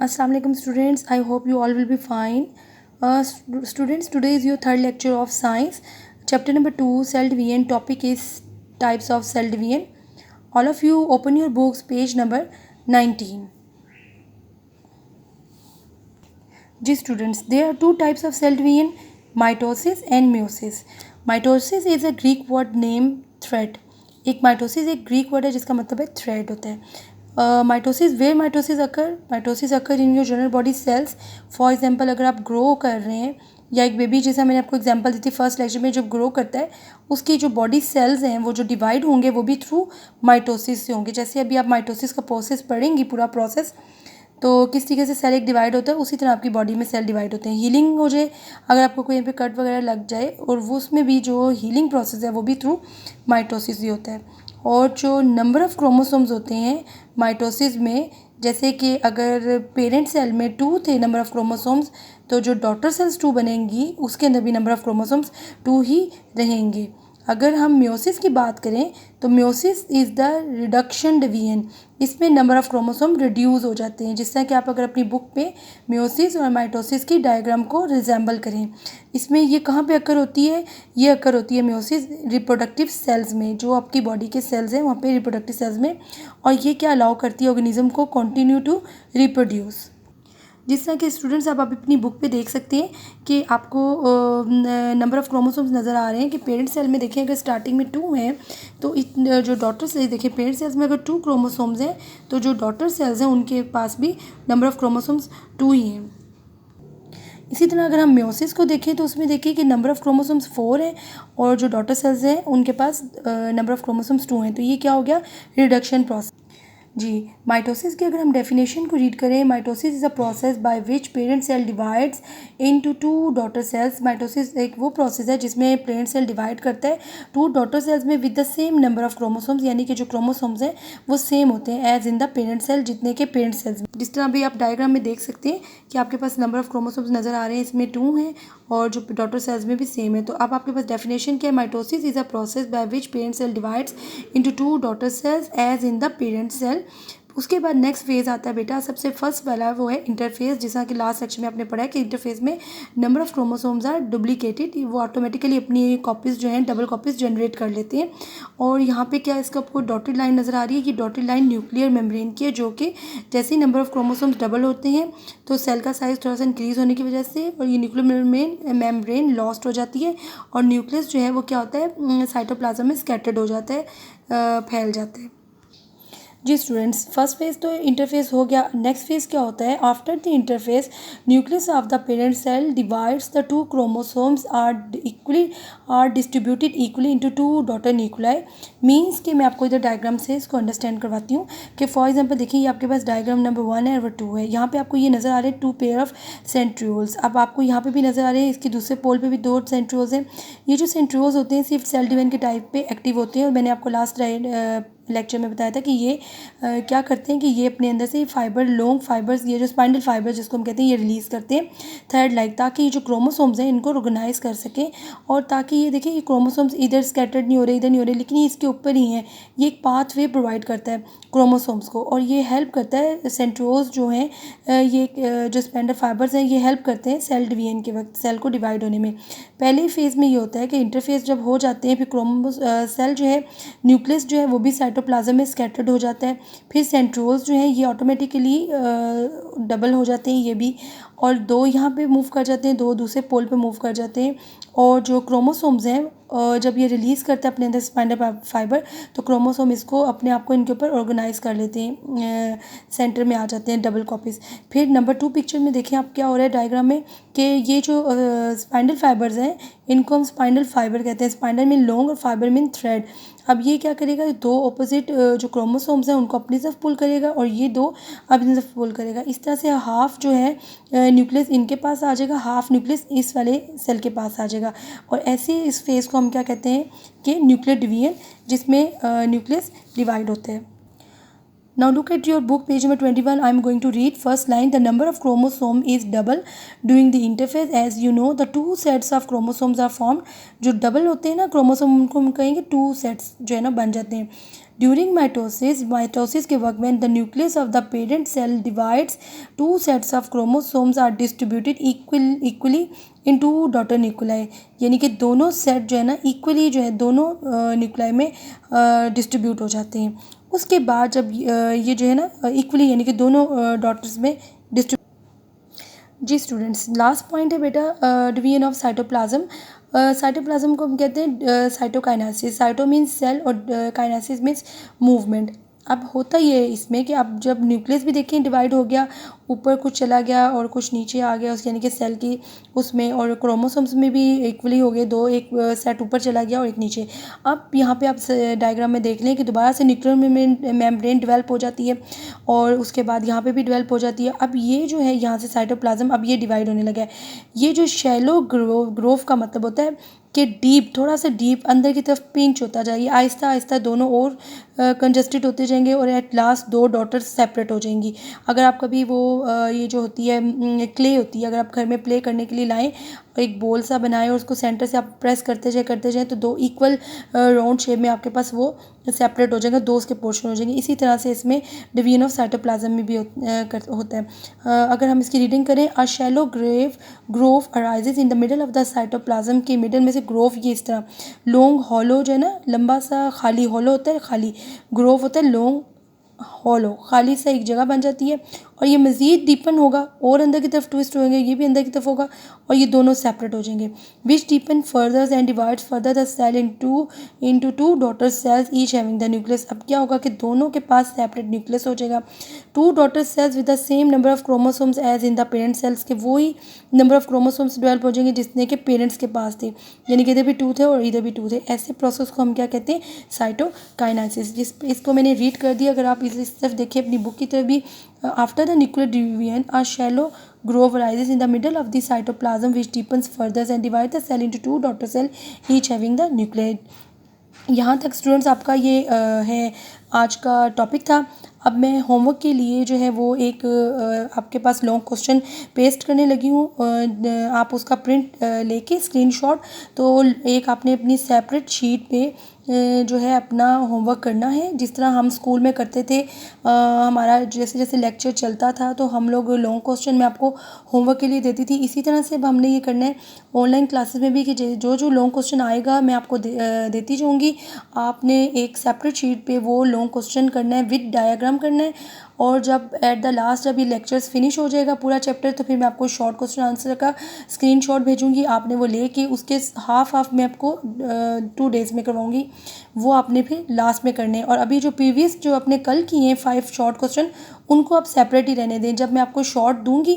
Assalamu alaikum students. I hope you all will be fine. Students, today is your third lecture of science. Chapter number 2, cell division. Topic is types of cell division. All of you open your books, page number 19. जी students, there are two types of cell division, mitosis and meiosis. Mitosis is a Greek word name thread. एक mitosis एक Greek word है जिसका मतलब है thread होता है. Mitosis occur in your general body cells. For example अगर आप ग्रो कर रहे हैं या एक बेबी, जैसा मैंने आपको एग्जांपल दी थी फर्स्ट लेक्चर में, जब ग्रो करता है उसकी जो बॉडी सेल्स हैं वो जो डिवाइड होंगे वो भी थ्रू माइटोसिस से होंगे. जैसे अभी आप माइटोसिस का प्रोसेस पढ़ेंगी, पूरा प्रोसेस, तो किस तरीके से सेल एक डिवाइड होता है उसी तरह आपकी बॉडी में सेल डिवाइड होते हैं. हीलिंग हो जाए, अगर आपको कोई पे कट वगैरह लग जाए, और वो उसमें भी जो हीलिंग प्रोसेस है वो भी थ्रू माइटोसिस ही होता है. और जो नंबर ऑफ़ क्रोमोसोम्स होते हैं माइटोसिस में, जैसे कि अगर पेरेंट सेल में 2 थे नंबर ऑफ़ क्रोमोसोम्स, तो जो डॉटर सेल्स 2 बनेंगी उसके अंदर भी नंबर ऑफ़ क्रोमोसोम्स 2 ही रहेंगे. अगर हम मियोसिस की बात करें तो meiosis is the reduction division. इसमें नंबर ऑफ़ क्रोमोसोम रिड्यूस हो जाते हैं. जिस तरह कि आप अगर अपनी बुक पे मियोसिस और माइटोसिस की डायग्राम को रिजेंबल करें, इसमें ये कहाँ पे अकर होती है? ये अकर होती है मियोसिस रिप्रोडक्टिव सेल्स में. जो आपकी बॉडी के सेल्स हैं वहाँ पे रिप्रोडक्टिव सेल्स में. और ये क्या अलाउ करती है ऑर्गेनिज्म को कंटिन्यू टू रिप्रोड्यूस. जिस तरह के स्टूडेंट्स आप अपनी बुक पे देख सकते हैं कि आपको नंबर ऑफ़ क्रोमोसोम्स नज़र आ रहे हैं कि पेरेंट सेल में देखिए अगर स्टार्टिंग में 2 हैं तो जो डॉटर सेल्स देखिए पेरेंट सेल्स में अगर 2 क्रोमोसोम्स हैं तो जो डॉटर सेल्स हैं उनके पास भी नंबर ऑफ़ क्रोमोसोम्स 2 ही हैं. इसी तरह अगर हम मियोसिस को देखें तो उसमें देखिए कि नंबर ऑफ़ क्रोमोसोम्स 4 हैं और जो डॉटर सेल्स हैं उनके पास नंबर ऑफ़ क्रोमोसोम्स 2 हैं. तो ये क्या हो गया? Reduction process. जी, माइटोसिस की अगर हम डेफिनेशन को रीड करें, mitosis is a process by which parent cell divides into 2 daughter cells. Mitosis एक वो प्रोसेस है जिसमें पेरेंट सेल डिवाइड करता है 2 डॉटर सेल्स में with the same number of chromosomes, यानी कि जो क्रोमोसोम्स हैं वो सेम होते हैं as in the parent cell, जितने के पेरेंट सेल्स में. जिस तरह अभी आप डायग्राम में देख सकते हैं कि आपके पास नंबर ऑफ क्रोमोसोम्स नज़र आ रहे हैं, इसमें 2 हैं और जो डॉटर सेल्स में भी सेम है. तो अब आपके पास डेफिनेशन क्या है? Mitosis is a process by which parent cell divides into 2 daughter cells as in the parent cell. उसके बाद नेक्स्ट फेज़ आता है बेटा, सबसे फर्स्ट वाला वो है इंटरफेस. जैसा कि लास्ट सेक्शन में आपने पढ़ा है कि इंटरफेस में number of chromosomes are duplicated. वो ऑटोमेटिकली अपनी कॉपीज़ जो हैं डबल कॉपीज़ जनरेट कर लेते हैं. और यहाँ पे क्या इसका आपको डॉटेड लाइन नज़र आ रही है कि डॉटेड लाइन न्यूक्लियर मेम्ब्रेन की है, जो कि जैसे ही नंबर ऑफ़ क्रोमोसोम्स डबल होते हैं तो सेल का साइज़ थोड़ा सा इंक्रीज़ होने की वजह से और ये न्यूक्लियर मेम्ब्रेन लॉस्ट हो जाती है और न्यूक्लियस जो है वो क्या होता है, साइटोप्लाज्म में स्कैटर्ड हो जाता है, फैल जाता है. जी स्टूडेंट्स, फर्स्ट फेज़ तो इंटरफेस हो गया. नेक्स्ट फेज़ क्या होता है? After the interphase nucleus of the parent cell divides the 2 chromosomes are distributed equally into 2 daughter nuclei. Means कि मैं आपको इधर डायग्राम से इसको अंडरस्टैंड करवाती हूँ कि फॉर एग्जांपल देखिए ये आपके पास डायग्राम नंबर 1 है और 2 है. यहाँ पे आपको ये नज़र आ रहे हैं 2 पेयर ऑफ सेंट्रियोल्स. अब आपको यहाँ पे भी नज़र आ रहे हैं, इसके दूसरे पोल पे भी 2 सेंट्रियोल्स हैं. ये जो सेंट्रियोल्स होते हैं सिर्फ सेल डिवीजन के टाइप पे एक्टिव होते हैं और मैंने आपको लास्ट लेक्चर में बताया था कि ये क्या करते हैं कि ये अपने अंदर से फाइबर, लॉन्ग फाइबर्स, ये जो स्पाइंडल फाइबर जिसको हम कहते हैं, ये रिलीज़ करते हैं थ्रेड लाइक, ताकि ये जो क्रोमोसोम्स हैं इनको ऑर्गेनाइज कर सकें. और ताकि ये देखिए ये क्रोमोसोम्स इधर स्कैटर्ड नहीं हो रहे, इधर नहीं हो रहे, लेकिन ये इसके ऊपर ही हैं. ये एक पाथवे प्रोवाइड करता है क्रोमोसोम्स को और ये हेल्प करता है सेंट्रोज जो हैं, ये जो स्पाइंडल फाइबर्स हैं ये हेल्प करते हैं सेल डिवीजन के वक्त, सेल को डिवाइड होने में. पहले फेज़ में ये होता है कि इंटरफेस जब हो जाते हैं फिर सेल जो है, न्यूक्लियस जो है वो भी साइटोप्लाज्म में स्कैटर्ड हो जाता है. फिर सेंट्रोल्स जो हैं ये ऑटोमेटिकली डबल हो जाते हैं ये भी, और 2 यहाँ पे मूव कर जाते हैं, 2 दूसरे पोल पे मूव कर जाते हैं. और जो क्रोमोसोम्स हैं जब ये रिलीज़ करते हैं अपने अंदर स्पाइंडल फाइबर, तो क्रोमोसोम इसको अपने आप को इनके ऊपर ऑर्गेनाइज कर लेते हैं, सेंटर में आ जाते हैं डबल कॉपीज़. फिर नंबर 2 पिक्चर में देखें आप क्या हो रहा है डायग्राम में कि ये जो स्पाइंडल फाइबर्स हैं इनको हम स्पाइंडल फाइबर कहते हैं. स्पाइंडल मीन लॉन्ग और फाइबर मीन थ्रेड. अब ये क्या करेगा, 2 ऑपोजिट जो क्रोमोसोम्स हैं उनको अपनी तरफ पुल करेगा और ये 2 अपनी तरफ पुल करेगा. इस तरह से हाफ जो है न्यूक्लियस इनके पास आ जाएगा, हाफ न्यूक्लियस इस वाले सेल के पास आ जाएगा. और ऐसे इस फेज़ को हम क्या कहते हैं कि न्यूक्लियर डिवीजन, जिसमें न्यूक्लियस डिवाइड होते हैं. Now look at your book page number 21. I am going to read first line. The number of chromosome is double during the interphase. As you know, the 2 sets of chromosomes are formed. जो double होते हैं ना chromosome उनको हम कहेंगे 2 sets जो है ना बन जाते हैं. ड्यूरिंग माइटोसिस के वक्त में the nucleus of the parent cell divides, two sets of chromosomes are distributed equally in two daughter nuclei, यानी कि दोनों सेट जो है ना इक्वली जो है दोनों न्यूक्लियाई में डिस्ट्रीब्यूट हो जाते हैं। उसके बाद जब ये जो है ना इक्वली यानी कि दोनों डॉटर्स में डिस्ट्रीब्यूट। जी स्टूडेंट्स, लास्ट पॉइंट है बेटा डिवीजन ऑफ साइटोप्लाज्म। साइटोप्लाज्म को हम कहते हैं साइटोकाइनेसिस। साइटो मीन्स सेल और काइनेसिस मीन्स मूवमेंट। अब होता ये है इसमें कि अब जब न्यूक्लियस भी देखें डिवाइड हो गया, ऊपर कुछ चला गया और कुछ नीचे आ गया, उस यानी कि सेल की उसमें, और क्रोमोसोम्स में भी इक्वली हो गए, दो, एक सेट ऊपर चला गया और एक नीचे। अब यहाँ पे आप डायग्राम में देख लें कि दोबारा से न्यूक्लियर मेम्ब्रेन डेवलप हो जाती है और उसके बाद यहाँ पे भी डेवलप हो जाती है। अब ये जो है यहाँ से साइटोप्लाज्म अब ये डिवाइड होने लगा है। ये जो शैलो ग्रोव का मतलब होता है कि डीप, थोड़ा सा डीप अंदर की तरफ पिंच होता जाए, आहिस्ता आहिस्ता दोनों और कंजस्टेड होते जाएंगे और एट लास्ट दो डॉटर्स सेपरेट हो जाएंगी। अगर आप कभी वो ये जो होती है क्ले होती है, अगर आप घर में प्ले करने के लिए लाएं, एक बोल सा बनाएं और उसको सेंटर से आप प्रेस करते जाएं तो दो इक्वल राउंड शेप में आपके पास वो सेपरेट हो जाएंगे, दो उसके पोर्शन हो जाएंगे। इसी तरह से इसमें डिवीजन ऑफ साइटोप्लाज्म में भी होता है। अगर हम इसकी रीडिंग करें, a shallow Grove arises in the middle of the cytoplasm, के मिडल में से ग्रोव ये इस तरह लॉन्ग हॉलो जो है ना, लंबा सा खाली हॉलो होता है, खाली ग्रोव होता है लॉन्ग हॉलो, खाली सा एक जगह बन जाती है और ये मज़ीद डीपन होगा और अंदर की तरफ ट्विस्ट होंगे, ये भी अंदर की तरफ होगा और ये दोनों सेपरेट हो जाएंगे। Which deepen further and divides further the cell into two daughter cells each having the nucleus. अब क्या होगा कि दोनों के पास सेपरेट न्यूक्लियस हो जाएगा। Two daughter cells with the same number of chromosomes as in the parent cells, के वही नंबर ऑफ क्रोमोसोम्स डेवलप हो जाएंगे जितने के पेरेंट्स के पास थे, यानी कि इधर भी टू थे और इधर भी टू थे। ऐसे प्रोसेस को हम क्या कहते हैं? साइटोकाइनेसिस। इसको मैंने रीड कर दिया, अगर आप इस तरफ देखिए अपनी बुक की तरफ भी। After the nuclear division a shallow grove arises in the middle of the cytoplasm which deepens further and divides the cell into two daughter cell each having the nuclei। यहाँ तक स्टूडेंट्स आपका ये है आज का टॉपिक था। अब मैं होमवर्क के लिए जो है वो एक आपके पास लॉन्ग क्वेश्चन पेस्ट करने लगी हूँ। आप उसका प्रिंट लेके स्क्रीनशॉट, तो एक आपने अपनी सेपरेट शीट पे जो है अपना होमवर्क करना है, जिस तरह हम स्कूल में करते थे। हमारा जैसे जैसे लेक्चर चलता था तो हम लोग लॉन्ग क्वेश्चन में आपको होमवर्क के लिए देती थी, इसी तरह से अब हमने ये करना है ऑनलाइन क्लासेस में भी कि जो जो लॉन्ग क्वेश्चन आएगा मैं आपको देती जाऊँगी। आपने एक सेपरेट शीट पे वो लॉन्ग क्वेश्चन करना है, विद डायग्राम करना है, और जब एट द लास्ट जब ये लेक्चर्स फिनिश हो जाएगा पूरा चैप्टर, तो फिर मैं आपको शॉर्ट क्वेश्चन आंसर का स्क्रीनशॉट भेजूंगी। आपने वो लेके उसके हाफ में आपको 2 डेज़ में करवाऊंगी, वो आपने फिर लास्ट में करने हैं। और अभी जो प्रीवियस जो आपने कल किए हैं 5 शॉर्ट क्वेश्चन, उनको आप सेपरेट ही रहने दें। जब मैं आपको शॉर्ट दूंगी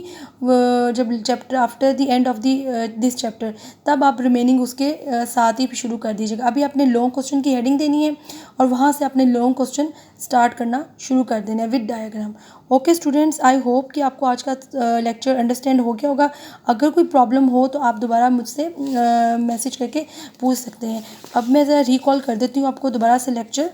जब chapter after the end of this chapter, तब आप रिमेनिंग उसके साथ ही शुरू कर दीजिएगा। अभी आपने लॉन्ग क्वेश्चन की हेडिंग देनी है और वहाँ से आपने लॉन्ग क्वेश्चन स्टार्ट करना शुरू कर देना है with diagram. Okay students, I hope कि आपको आज का लेक्चर अंडरस्टैंड हो गया होगा। अगर कोई प्रॉब्लम हो तो आप दोबारा मुझसे मैसेज करके पूछ सकते हैं। अब मैं ज़रा रिकॉल कर देती हूँ आपको दोबारा से लेक्चर।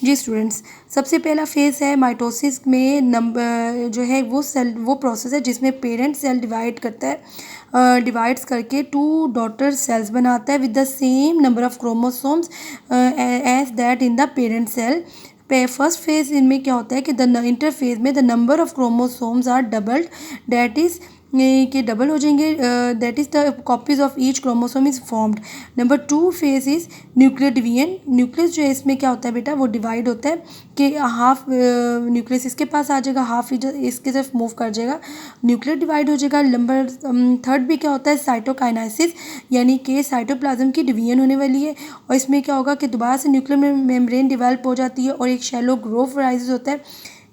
जी स्टूडेंट्स, सबसे पहला फेज़ है माइटोसिस में नंबर जो है वो प्रोसेस है जिसमें पेरेंट सेल डिवाइड करता है, डिवाइड्स करके 2 डॉटर सेल्स बनाता है with the same number of chromosomes as that in the parent cell. First phase इनमें क्या होता है कि द इंटरफेज में the number of chromosomes are doubled, that is के डबल हो जाएंगे, that is the copies of each chromosome is formed. Number 2 phase is nuclear division. Nucleus जो है इसमें क्या होता है बेटा, वो डिवाइड होता है कि हाफ न्यूक्लियस इसके पास आ जाएगा, हाफ इसके तरफ मूव कर जाएगा, न्यूक्लियर डिवाइड हो जाएगा। नंबर 3 भी क्या होता है, साइटोकाइनेसिस, यानी कि साइटोप्लाज्म की डिवीजन होने वाली है और इसमें क्या होगा कि दोबारा से न्यूक्लियर मेम्ब्रेन डेवलप हो जाती है और एक शैलो ग्रोव राइज होता है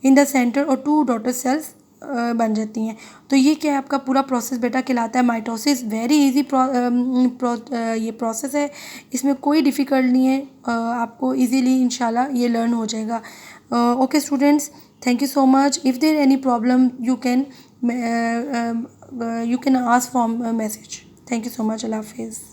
इन द सेंटर और 2 डॉटर सेल्स बन जाती हैं। तो ये क्या है, आपका पूरा प्रोसेस बेटा कहलाता है माइटोसिस। वेरी इजी ये प्रोसेस है, इसमें कोई डिफ़िकल्ट नहीं है, आपको इजीली इंशाल्लाह ये लर्न हो जाएगा। Okay students, thank you so much. If there any problem you can ask from message. Thank you so much. अल्लाह हाफिज़।